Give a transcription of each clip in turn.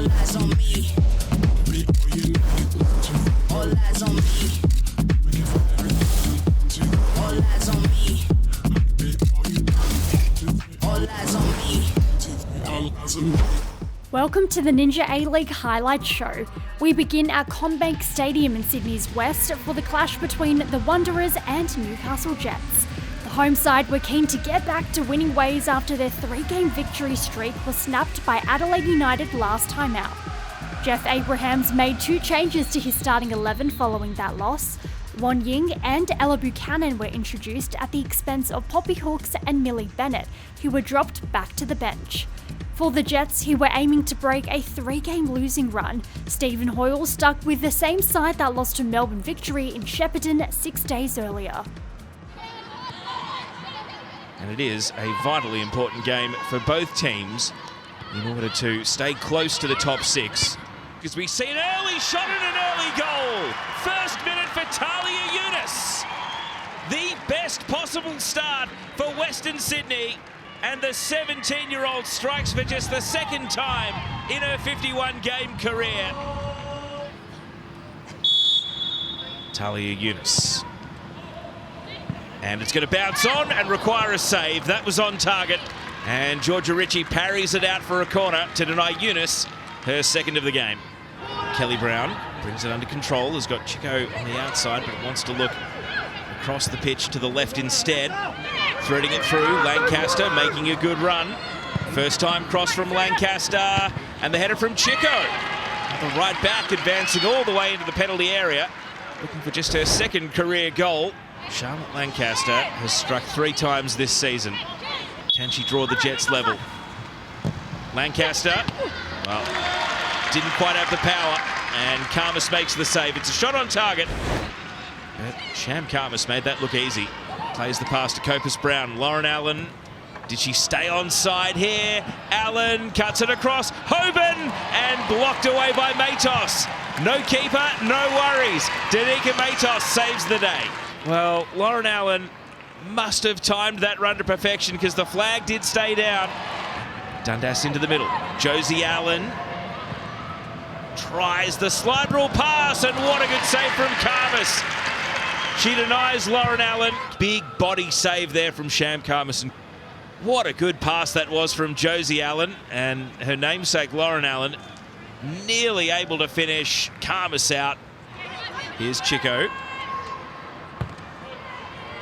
All eyes on me. All eyes on me. All eyes on me. All eyes on me. Welcome to the Ninja A-League Highlight Show. We begin at CommBank Stadium in Sydney's West for the clash between the Wanderers and Newcastle Jets. The home side were keen to get back to winning ways after their 3-game victory streak was snapped by Adelaide United last time out. Jeff Abrahams made 2 changes to his starting 11 following that loss. Won Ying and Ella Buchanan were introduced at the expense of Poppy Hooks and Millie Bennett, who were dropped back to the bench. For the Jets, who were aiming to break a 3-game losing run, Stephen Hoyle stuck with the same side that lost to Melbourne Victory in Shepparton 6 days earlier. And it is a vitally important game for both teams in order to stay close to the top 6. Because we see an early shot and an early goal. First minute for Talia Yunus. The best possible start for Western Sydney. And the 17-year-old strikes for just the second time in her 51-game career. Talia Yunus. And it's going to bounce on and require a save. That was on target. And Georgia Ritchie parries it out for a corner to deny Yunus her second of the game. Kelly Brown brings it under control. Has got Chico on the outside, but wants to look across the pitch to the left instead. Threading it through, Lancaster making a good run. First time cross from Lancaster, and the header from Chico. The right back advancing all the way into the penalty area, looking for just her second career goal. Charlotte Lancaster has struck 3 times this season. Can she draw the Jets level? Lancaster, well, didn't quite have the power, and Karmas makes the save. It's a shot on target, but Sham Karmas made that look easy. Plays the pass to Copus Brown. Lauren Allen. Did she stay onside here? Allen cuts it across. Hoban, and blocked away by Matos. No keeper, no worries. Danica Matos saves the day. Well, Lauren Allen must have timed that run to perfection because the flag did stay down. Dundas into the middle. Josie Allen tries the slide rule pass, and what a good save from Karmas. She denies Lauren Allen. Big body save there from Sham Karmas. What a good pass that was from Josie Allen, and her namesake Lauren Allen nearly able to finish Karmas out. Here's Chico.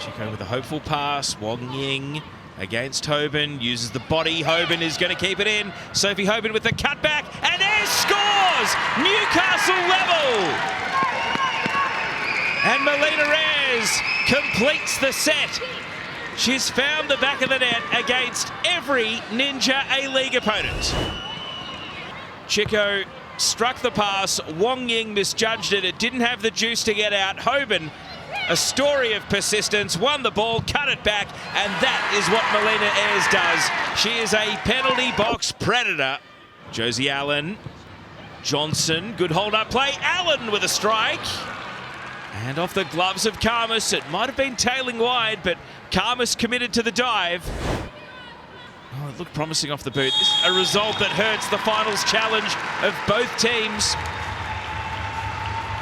Chico with a hopeful pass. Wong Ying against Hoban, uses the body. Hoban is going to keep it in. Sophie Hoban with the cutback, and Ayres scores! Newcastle level! And Melina Ayres completes the set. She's found the back of the net against every Ninja A-League opponent. Chico struck the pass. Wong Ying misjudged it. It didn't have the juice to get out. Hoban, a story of persistence, won the ball, cut it back, and that is what Melina Ayres does. She is a penalty box predator. Josie Allen, Johnson, good hold-up play. Allen with a strike. And off the gloves of Karmas. It might have been tailing wide, but Karmas committed to the dive. Oh, it looked promising off the boot. This is a result that hurts the finals challenge of both teams.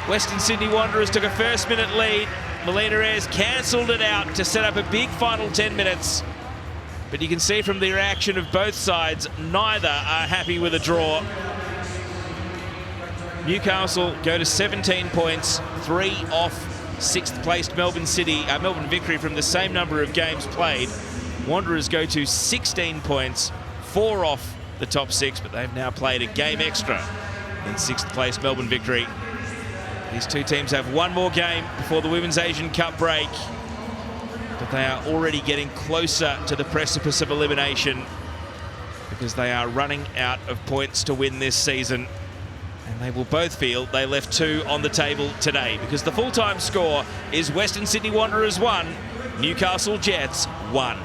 Western Sydney Wanderers took a first-minute lead. Melina Ayres cancelled it out to set up a big final 10 minutes. But you can see from the reaction of both sides, neither are happy with a draw. Newcastle go to 17 points, 3 off 6th placed Melbourne Victory from the same number of games played. Wanderers go to 16 points, 4 off the top 6, but they've now played a game extra in 6th place Melbourne Victory. These two teams have one more game before the Women's Asian Cup break, but they are already getting closer to the precipice of elimination because they are running out of points to win this season. And they will both feel they left 2 on the table today because the full-time score is Western Sydney Wanderers 1, Newcastle Jets 1.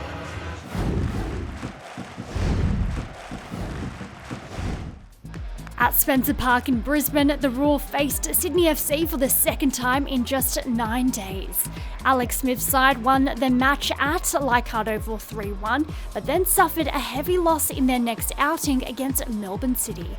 At Spencer Park in Brisbane, the Roar faced Sydney FC for the second time in just 9 days. Alex Smith's side won the match at Leichhardt Oval 3-1, but then suffered a heavy loss in their next outing against Melbourne City.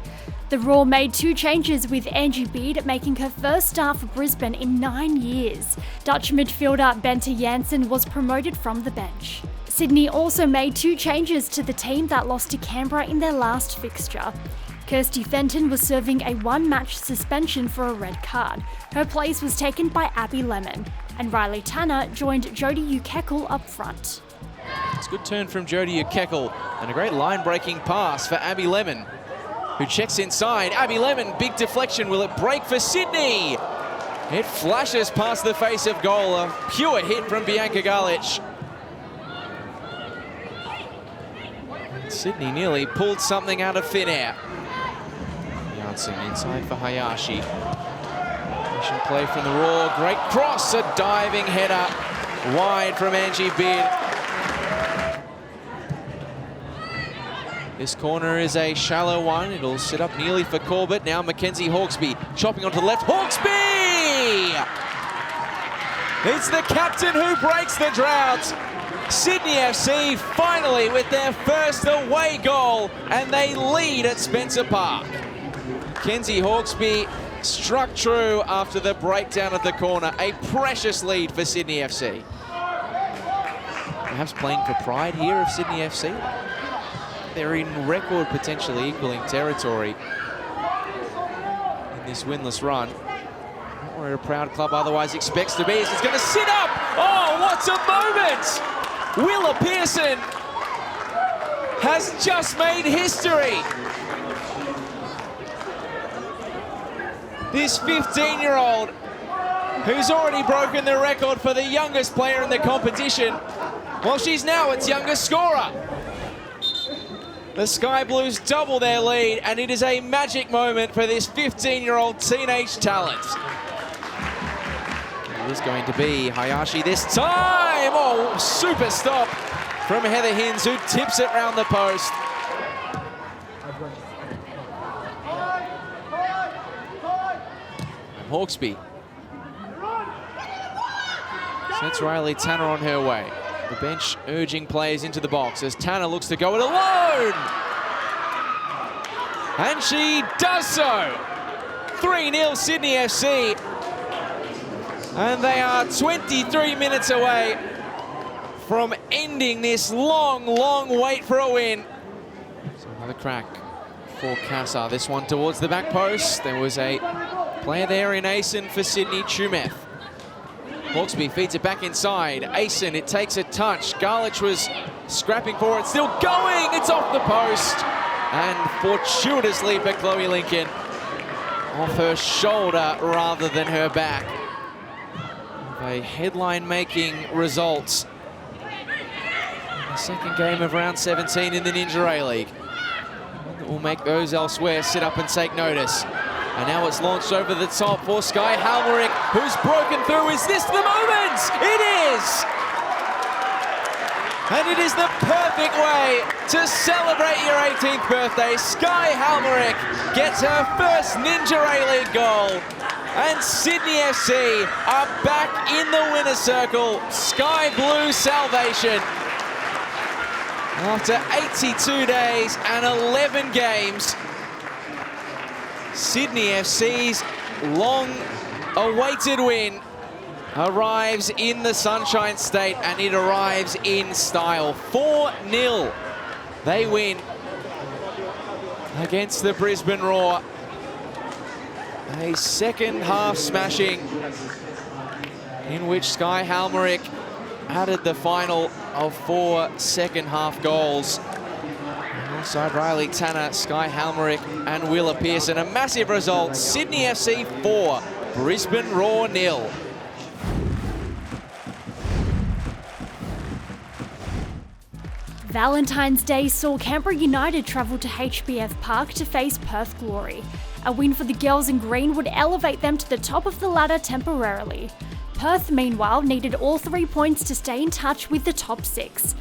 The Roar made 2 changes, with Angie Beard making her first start for Brisbane in 9 years. Dutch midfielder Bente Jansen was promoted from the bench. Sydney also made 2 changes to the team that lost to Canberra in their last fixture. Kirsty Fenton was serving a 1-match suspension for a red card. Her place was taken by Abby Lemon, and Riley Tanner joined Jodie Ukekel up front. It's a good turn from Jodie Ukekel and a great line-breaking pass for Abby Lemon, who checks inside. Abby Lemon, big deflection. Will it break for Sydney? It flashes past the face of goal. A pure hit from Bianca Garlich. Sydney nearly pulled something out of thin air. Janssen inside for Hayashi. Patient play from the Roar. Great cross, a diving header wide from Angie Beard. This corner is a shallow one. It'll sit up nearly for Corbett. Now Mackenzie Hawkesby chopping onto the left. Hawkesby! It's the captain who breaks the drought. Sydney FC finally with their first away goal, and they lead at Spencer Park. Mackenzie Hawkesby struck true after the breakdown of the corner. A precious lead for Sydney FC. Perhaps playing for pride here of Sydney FC. They're in record potentially equaling territory in this winless run. Not where a proud club otherwise expects to be. It's going to sit up. Oh, what a moment! Willa Pearson has just made history. This 15-year-old who's already broken the record for the youngest player in the competition, well, she's now its youngest scorer. The Sky Blues double their lead, and it is a magic moment for this 15-year-old teenage talent. It is going to be Hayashi this time. Oh, super stop from Heather Hinds, who tips it round the post. And Hawkesby sets Riley Tanner on her way. The bench urging players into the box as Tanner looks to go it alone. And she does so. 3-0 Sydney FC. And they are 23 minutes away from ending this long, long wait for a win. So another crack for Kassar. This one towards the back post. There was a player there in Asen for Sydney, Chumeth. Hawkesby feeds it back inside. Asen, it takes a touch. Garlich was scrapping for it, still going. It's off the post. And fortuitously for Chloe Lincoln, off her shoulder rather than her back. A headline-making results. The second game of round 17 in the Ninja A-League. That will make those elsewhere sit up and take notice. And now it's launched over the top for Sky Halmerick, who's broken through. Is this the moment? It is! And it is the perfect way to celebrate your 18th birthday. Sky Halmerick gets her first Ninja A-League goal. And Sydney FC are back in the winner's circle. Sky Blue salvation. After 82 days and 11 games, Sydney FC's long-awaited win arrives in the Sunshine State, and it arrives in style. 4-0. They win against the Brisbane Roar. A second-half smashing in which Sky Halmerick added the final of 4 second-half goals. Alongside Riley Tanner, Sky Halmerick and Willa Pearson. A massive result. Sydney FC 4, Brisbane Roar 0. Valentine's Day saw Canberra United travel to HBF Park to face Perth Glory. A win for the girls in green would elevate them to the top of the ladder temporarily. Perth, meanwhile, needed all 3 points to stay in touch with the top 6.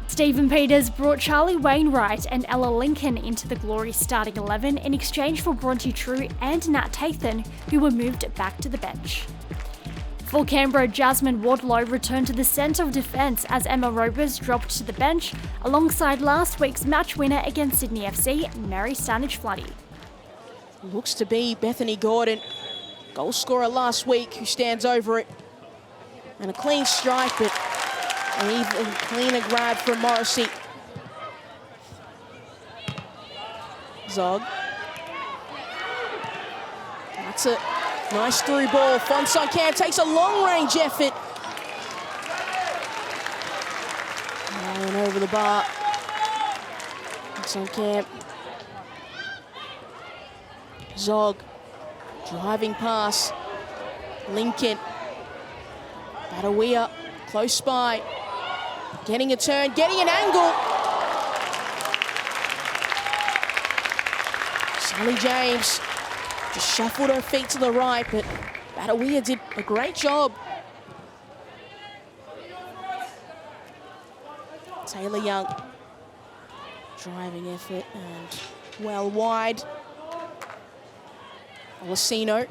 Stephen Peters brought Charlie Wainwright and Ella Lincoln into the Glory starting 11 in exchange for Bronte True and Nat Tathan, who were moved back to the bench. For Canberra, Jasmine Wardlow returned to the centre of defence as Emma Robers dropped to the bench alongside last week's match winner against Sydney FC, Mary Stanage-Floody. Looks to be Bethany Gordon, goal scorer last week, who stands over it. And a clean strike, but an even cleaner grab from Morrissey. Zog. That's a nice through ball. Fonson-Camp takes a long-range effort. And over the bar. Fonson-Camp. Zog. Driving pass. Lincoln. Badawia. Close by. Getting a turn. Getting an angle. Sally James just shuffled her feet to the right, but Badawia did a great job. Taylor Young, driving effort and well wide. Olasino,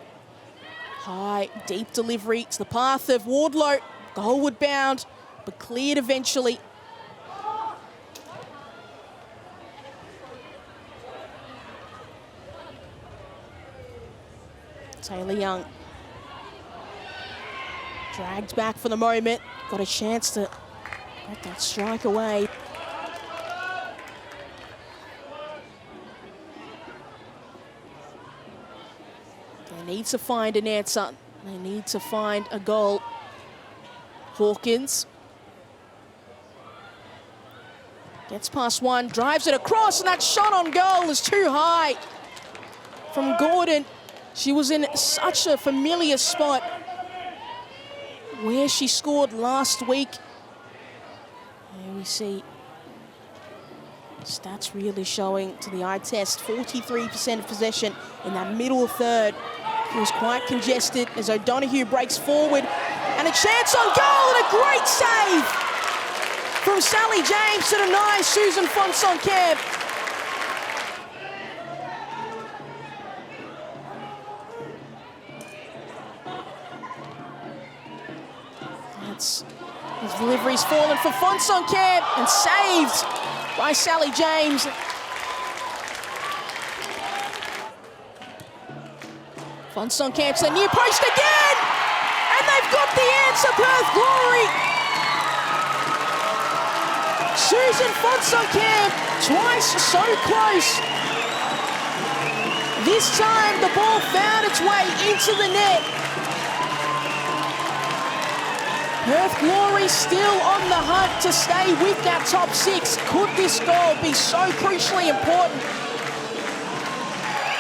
high, deep delivery to the path of Wardlow. Goalward bound, but cleared eventually. Taylor Young, dragged back for the moment, got a chance to get that strike away. They need to find an answer. They need to find a goal. Hawkins gets past one, drives it across, and that shot on goal is too high from Gordon. She was in such a familiar spot where she scored last week. Here we see stats really showing to the eye test. 43% of possession in that middle third. It was quite congested as O'Donoghue breaks forward. And a chance on goal and a great save from Sally James to deny Susan Fonson-Camp. His delivery's fallen for Fonson-Camp and saved by Sally James. Fonson-Camp to the near post again! And they've got the answer, Perth Glory! Susan Fonson-Camp, twice so close. This time the ball found its way into the net. Perth Glory still on the hunt to stay with that top six. Could this goal be so crucially important?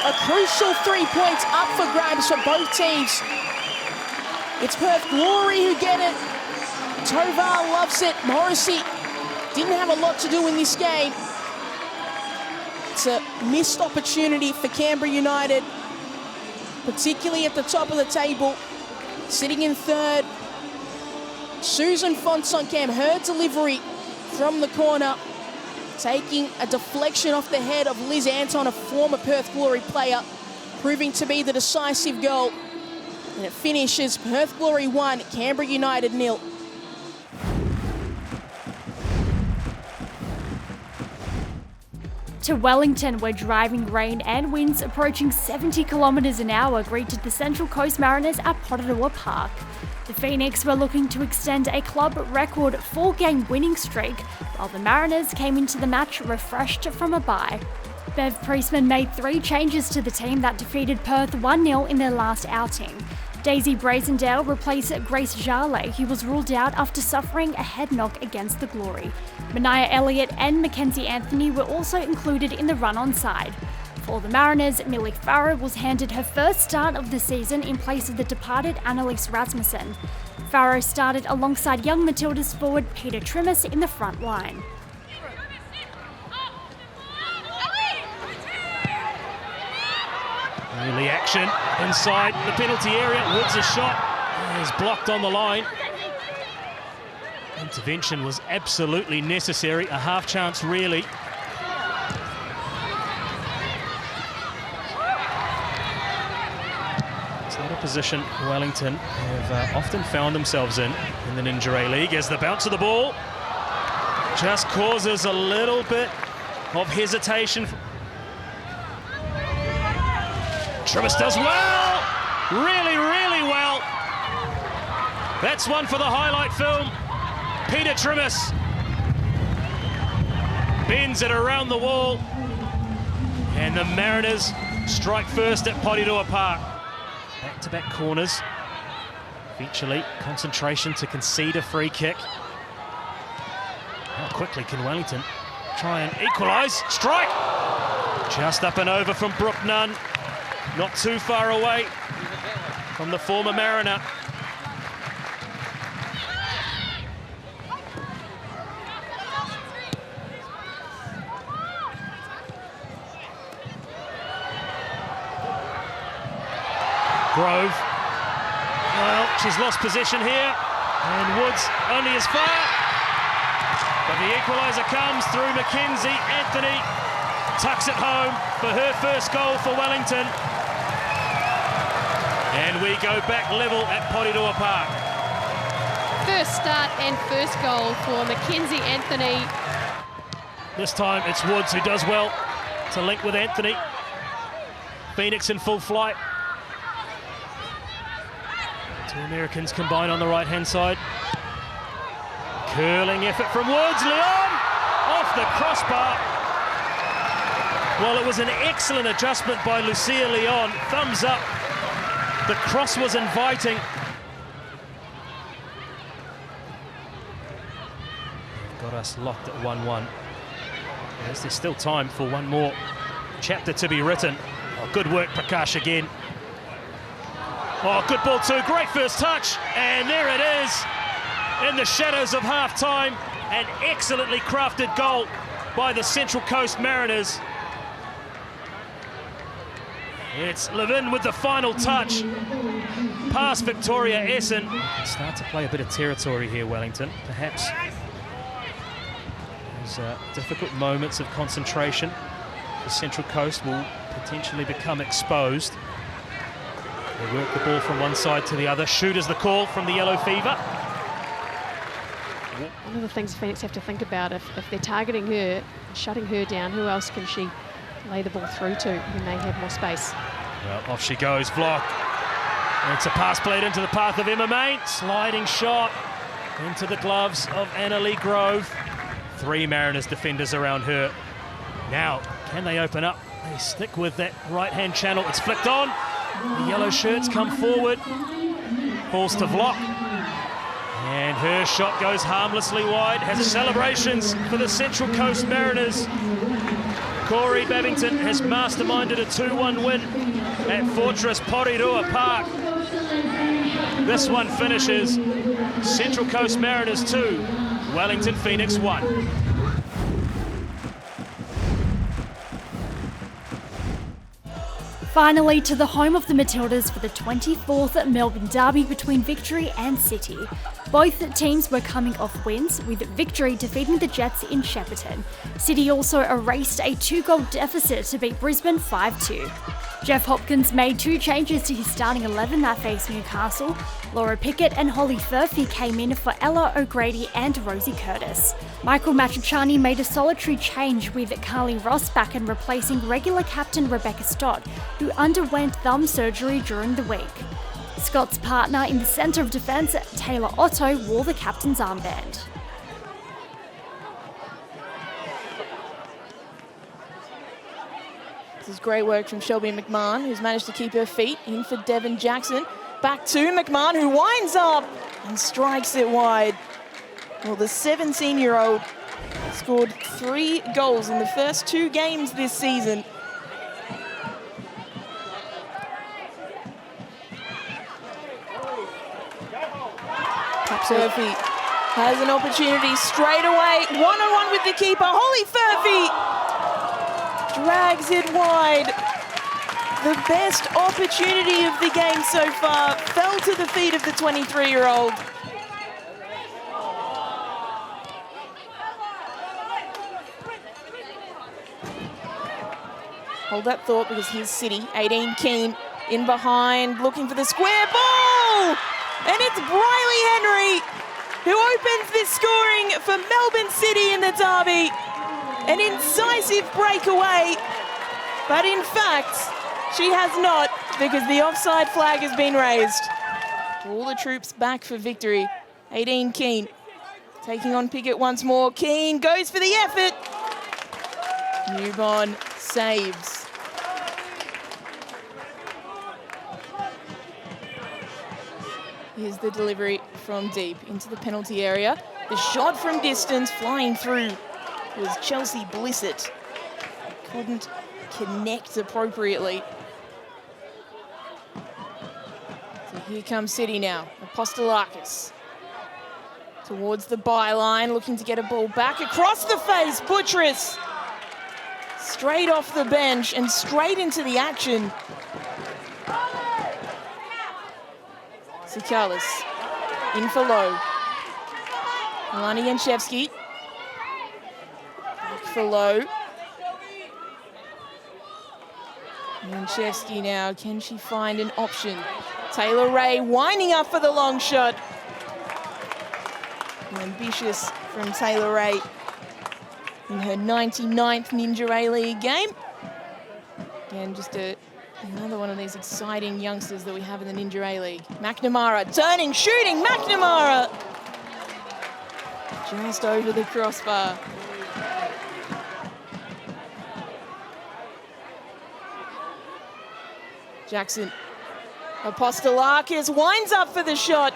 A crucial 3 points up for grabs for both teams. It's Perth Glory who get it. Tovar loves it. Morrissey didn't have a lot to do in this game. It's a missed opportunity for Canberra United, particularly at the top of the table, sitting in third. Susan Fonson-Camp, her delivery from the corner, taking a deflection off the head of Liz Anton, a former Perth Glory player, proving to be the decisive goal. And it finishes Perth Glory 1, Canberra United 0. To Wellington, where driving rain and winds approaching 70 kilometres an hour greeted the Central Coast Mariners at Potarua Park. The Phoenix were looking to extend a club record 4-game winning streak, while the Mariners came into the match refreshed from a bye. Bev Priestman made 3 changes to the team that defeated Perth 1-0 in their last outing. Daisy Brazendale replaced Grace Jarley, who was ruled out after suffering a head knock against the Glory. Mania Elliott and Mackenzie Anthony were also included in the run-on side. For the Mariners, Millie Farah was handed her first start of the season in place of the departed Annalise Rasmussen. Farah started alongside young Matilda's forward Peter Trimmis in the front line. Early action inside the penalty area. Woods' a shot is blocked on the line. Intervention was absolutely necessary. A half chance, really. It's not a position Wellington have often found themselves in the Ninja A-League, as the bounce of the ball just causes a little bit of hesitation. Trimis does well, really, really well. That's one for the highlight film. Peter Trimis bends it around the wall, and the Mariners strike first at Porirua Park. Back-to-back corners. Eventually, concentration to concede a free kick. How quickly can Wellington try and equalise? Strike! Just up and over from Brooke Nunn. Not too far away from the former Mariner. Grove. Well, she's lost possession here, and Woods only as far. But the equaliser comes through Mackenzie. Anthony tucks it home for her first goal for Wellington. And we go back level at Porirua Park. First start and first goal for Mackenzie Anthony. This time it's Woods who does well to link with Anthony. Phoenix in full flight. Two Americans combine on the right-hand side. Curling effort from Woods. Leon off the crossbar. Well, it was an excellent adjustment by Lucia Leon. Thumbs up. The cross was inviting. Got us locked at 1-1. There's still time for one more chapter to be written. Oh, good work, Prakash again. Oh, good ball too. Great first touch. And there it is. In the shadows of half-time, an excellently crafted goal by the Central Coast Mariners. It's Levin with the final touch. Past Victoria Essen. Start to play a bit of territory here, Wellington. Perhaps those difficult moments of concentration. The Central Coast will potentially become exposed. They work the ball from one side to the other. Shoot is the call from the Yellow Fever. One of the things Phoenix have to think about, if they're targeting her, shutting her down, who else can she lay the ball through to who may have more space? Well, off she goes, block. And it's a pass played into the path of Emma Main. Sliding shot into the gloves of Annalie Grove. Three Mariners defenders around her. Now, can they open up? They stick with that right-hand channel. It's flicked on. The yellow shirts come forward. Falls to Vlock. And her shot goes harmlessly wide. Has celebrations for the Central Coast Mariners. Corey Babington has masterminded a 2-1 win at Fortress Porirua Park. This one finishes Central Coast Mariners 2, Wellington Phoenix 1. Finally, to the home of the Matildas for the 24th Melbourne Derby between Victory and City. Both teams were coming off wins, with Victory defeating the Jets in Shepparton. City also erased a 2-goal deficit to beat Brisbane 5-2. Jeff Hopkins made 2 changes to his starting 11 that faced Newcastle. Laura Pickett and Holly Furphy came in for Ella O'Grady and Rosie Curtis. Michael Matriciani made a solitary change with Carly Ross back and replacing regular captain Rebecca Stott, who underwent thumb surgery during the week. Scott's partner in the centre of defence, Taylor Otto, wore the captain's armband. This is great work from Shelby McMahon, who's managed to keep her feet. In for Devon Jackson. Back to McMahon, who winds up and strikes it wide. Well, the 17-year-old scored 3 goals in the first 2 games this season. Furphy has an opportunity straight away. 1-on-1 with the keeper. Holly Furphy drags it wide. The best opportunity of the game so far fell to the feet of the 23-year-old. Hold that thought, because here's City. 18 Keane In behind, looking for the square ball! And it's Briley Henry who opens this scoring for Melbourne City in the Derby. An incisive breakaway, but in fact, she has not, because the offside flag has been raised. All the troops back for victory. 18 Keane taking on Pickett once more. Keane goes for the effort. Newborn saves. Here's the delivery from deep into the penalty area. The shot from distance flying through was Chelsea Blissett. Couldn't connect appropriately. So here comes City now. Apostolakis towards the byline, looking to get a ball back across the face. Buttress straight off the bench and straight into the action. Sikalis in for low. Alana Janchevski back for low. Janchevski now, can she find an option? Taylor Ray winding up for the long shot. Ambitious from Taylor Ray in her 99th Ninja A-League game. Again, just another one of these exciting youngsters that we have in the Ninja A-League. McNamara turning, shooting, McNamara! Just over the crossbar. Jackson. Apostolakis winds up for the shot.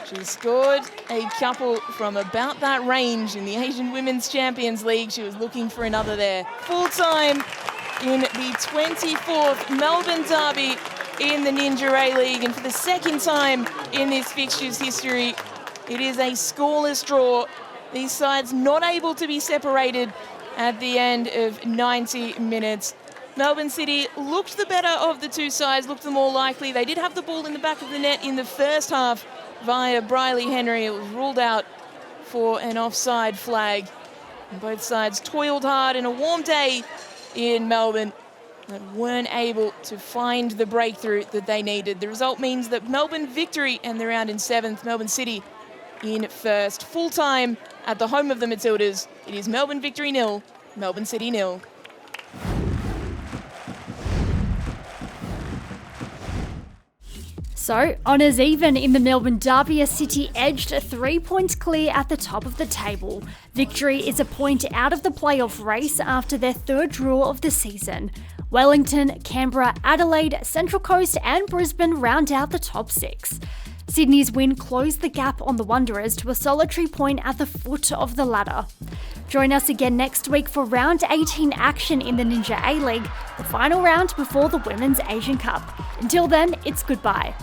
She scored a couple from about that range in the Asian Women's Champions League. She was looking for another there. Full time in the 24th Melbourne Derby in the Ninja A-League. And for the second time in this fixture's history, it is a scoreless draw. These sides not able to be separated at the end of 90 minutes. Melbourne City looked the better of the two sides, looked the more likely. They did have the ball in the back of the net in the first half via Briley Henry. It was ruled out for an offside flag. And both sides toiled hard in a warm day in Melbourne, but weren't able to find the breakthrough that they needed. The result means that Melbourne victory and they're out in 7th, Melbourne City in 1st. Full time at the home of the Matildas. It is Melbourne victory 0, Melbourne City 0. So, honours even in the Melbourne Derby as City edged 3 points clear at the top of the table. Victory is a point out of the playoff race after their 3rd draw of the season. Wellington, Canberra, Adelaide, Central Coast and Brisbane round out the top 6. Sydney's win closed the gap on the Wanderers to a solitary point at the foot of the ladder. Join us again next week for round 18 action in the Ninja A-League, the final round before the Women's Asian Cup. Until then, it's goodbye.